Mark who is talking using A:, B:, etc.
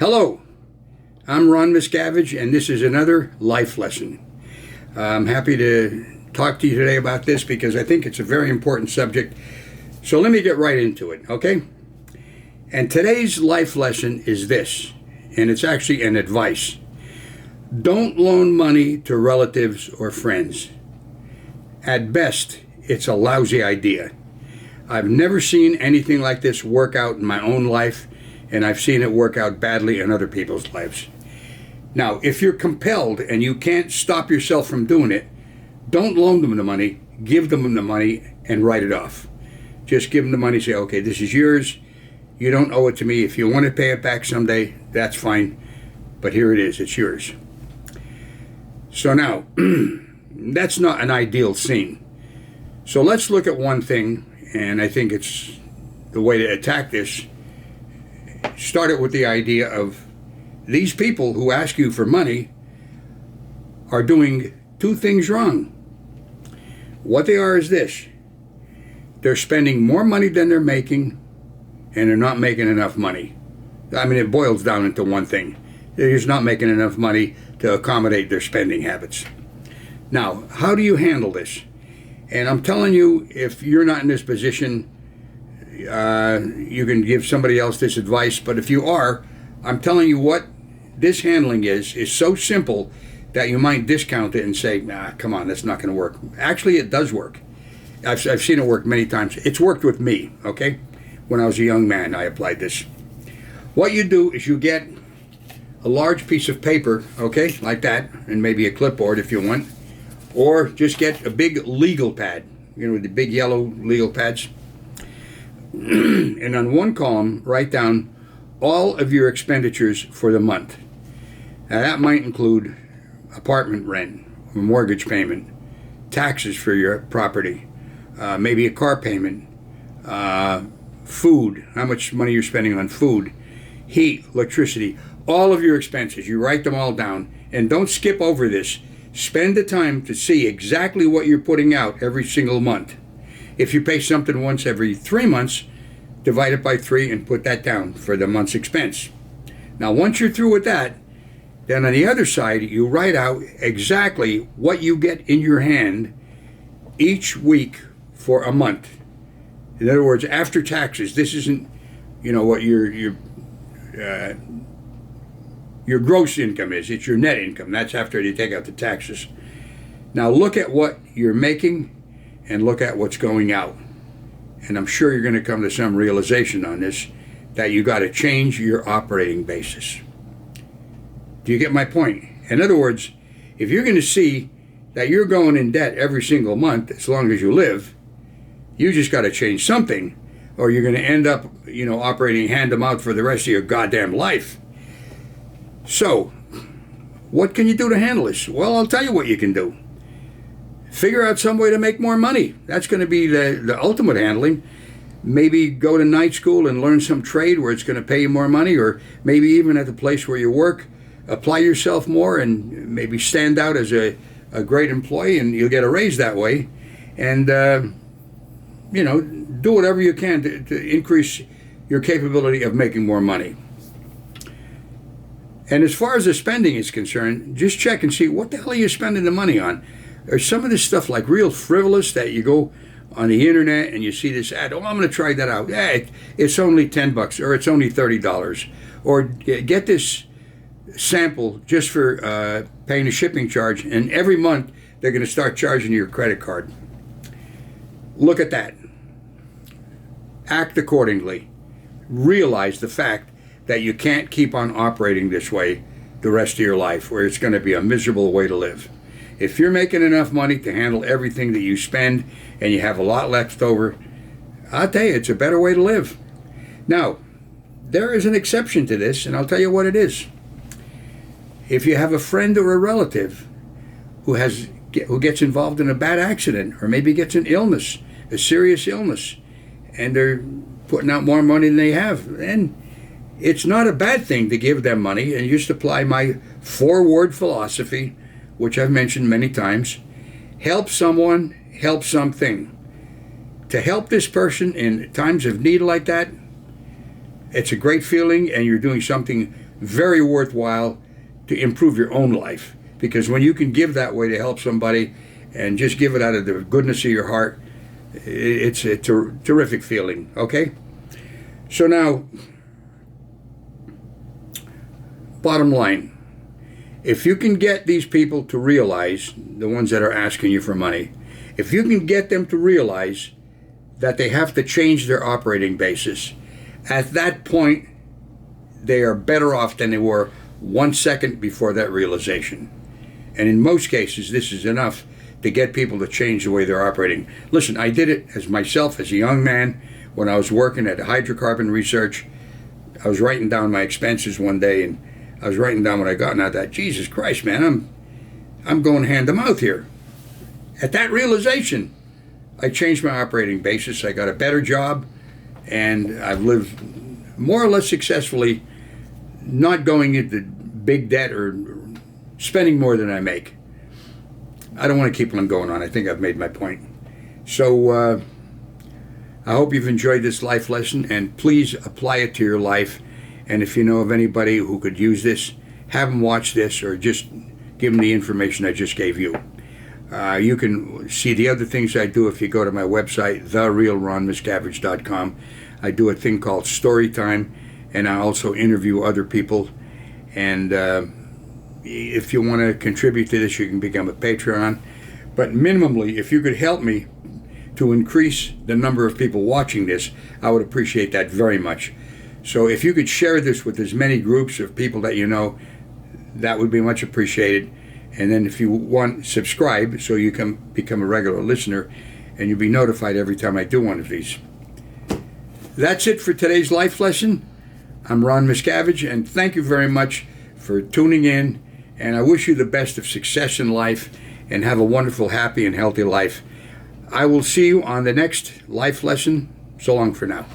A: Hello, I'm Ron Miscavige, and this is another life lesson. I'm happy to talk to you today about this because I think it's a very important subject. So let me get right into it, okay? And today's life lesson is this, and it's actually an advice. Don't loan money to relatives or friends. At best, it's a lousy idea. I've never seen anything like this work out in my own life, and I've seen it work out badly in other people's lives. Now, if you're compelled and you can't stop yourself from doing it, don't loan them the money, give them the money, and write it off. Just give them the money, say, okay, this is yours. You don't owe it to me. If you want to pay it back someday, that's fine. But here it is, it's yours. So now, that's not an ideal scene. So let's look at one thing, and I think it's the way to attack this. Start it with the idea of these people who ask you for money are doing two things wrong. What they are is this. They're spending more money than they're making, and they're not making enough money. I mean, it boils down into one thing. They're just not making enough money to accommodate their spending habits. Now, how do you handle this? And I'm telling you, if you're not in this position, you can give somebody else this advice. But if you are, I'm telling you what this handling is so simple that you might discount it and say, nah, come on, that's not going to work. Actually, it does work. I've seen it work many times. It's worked with me, okay? When I was a young man, I applied this. What you do is you get a large piece of paper, okay, like that, and maybe a clipboard if you want, or just get a big legal pad, you know, the big yellow legal pads, and on one column, write down all of your expenditures for the month. Now, that might include apartment rent, mortgage payment, taxes for your property, maybe a car payment, food, how much money you're spending on food, heat, electricity, all of your expenses. You write them all down, and don't skip over this. Spend the time to see exactly what you're putting out every single month. If you pay something once every 3 months, divide it by 3 and put that down for the month's expense. Now, once you're through with that, then on the other side, you write out exactly what you get in your hand each week for a month. In other words, after taxes, this isn't, you know, what your gross income is. It's your net income. That's after you take out the taxes. Now look at what you're making and look at what's going out. And I'm sure you're going to come to some realization on this, that you got to change your operating basis. Do you get my point? In other words, if you're going to see that you're going in debt every single month as long as you live, you just got to change something, or you're going to end up, you know, operating hand-to-mouth for the rest of your goddamn life. So, what can you do to handle this? Well, I'll tell you what you can do. Figure out some way to make more money. That's going to be the ultimate handling. Maybe go to night school and learn some trade where it's going to pay you more money, or maybe even at the place where you work, apply yourself more and maybe stand out as a great employee, and you'll get a raise that way. And, you know, do whatever you can to increase your capability of making more money. And as far as the spending is concerned, just check and see what the hell are you spending the money on. There's some of this stuff like real frivolous that you go on the internet and you see this ad, oh, I'm going to try that out. Yeah, it's only $10 or it's only $30. Or get this sample just for paying a shipping charge, and every month they're going to start charging your credit card. Look at that. Act accordingly. Realize the fact that you can't keep on operating this way the rest of your life, where it's going to be a miserable way to live. If you're making enough money to handle everything that you spend and you have a lot left over, I'll tell you, it's a better way to live. Now, there is an exception to this, and I'll tell you what it is. If you have a friend or a relative who gets involved in a bad accident, or maybe gets an illness, a serious illness, and they're putting out more money than they have, then it's not a bad thing to give them money and just apply my 4-word philosophy, which I've mentioned many times. Help someone, help something. To help this person in times of need like that, it's a great feeling, and you're doing something very worthwhile to improve your own life. Because when you can give that way to help somebody and just give it out of the goodness of your heart, it's a terrific feeling, okay? So now, bottom line, if you can get these people to realize, the ones that are asking you for money, if you can get them to realize that they have to change their operating basis, at that point, they are better off than they were 1 second before that realization. And in most cases, this is enough to get people to change the way they're operating. Listen, I did it as myself as a young man when I was working at hydrocarbon research. I was writing down my expenses one day, and I was writing down what I got, and I thought, Jesus Christ, man, I'm going hand to mouth here. At that realization, I changed my operating basis. I got a better job, and I've lived more or less successfully, not going into big debt or spending more than I make. I don't want to keep on going on. I think I've made my point. So I hope you've enjoyed this life lesson, and please apply it to your life. And if you know of anybody who could use this, have them watch this, or just give them the information I just gave you. You can see the other things I do if you go to my website, therealronmiscavige.com. I do a thing called Story Time, and I also interview other people. And if you want to contribute to this, you can become a Patreon. But minimally, if you could help me to increase the number of people watching this, I would appreciate that very much. So if you could share this with as many groups of people that you know, that would be much appreciated. And then if you want, subscribe so you can become a regular listener and you'll be notified every time I do one of these. That's it for today's life lesson. I'm Ron Miscavige, and thank you very much for tuning in. And I wish you the best of success in life and have a wonderful, happy, and healthy life. I will see you on the next life lesson. So long for now.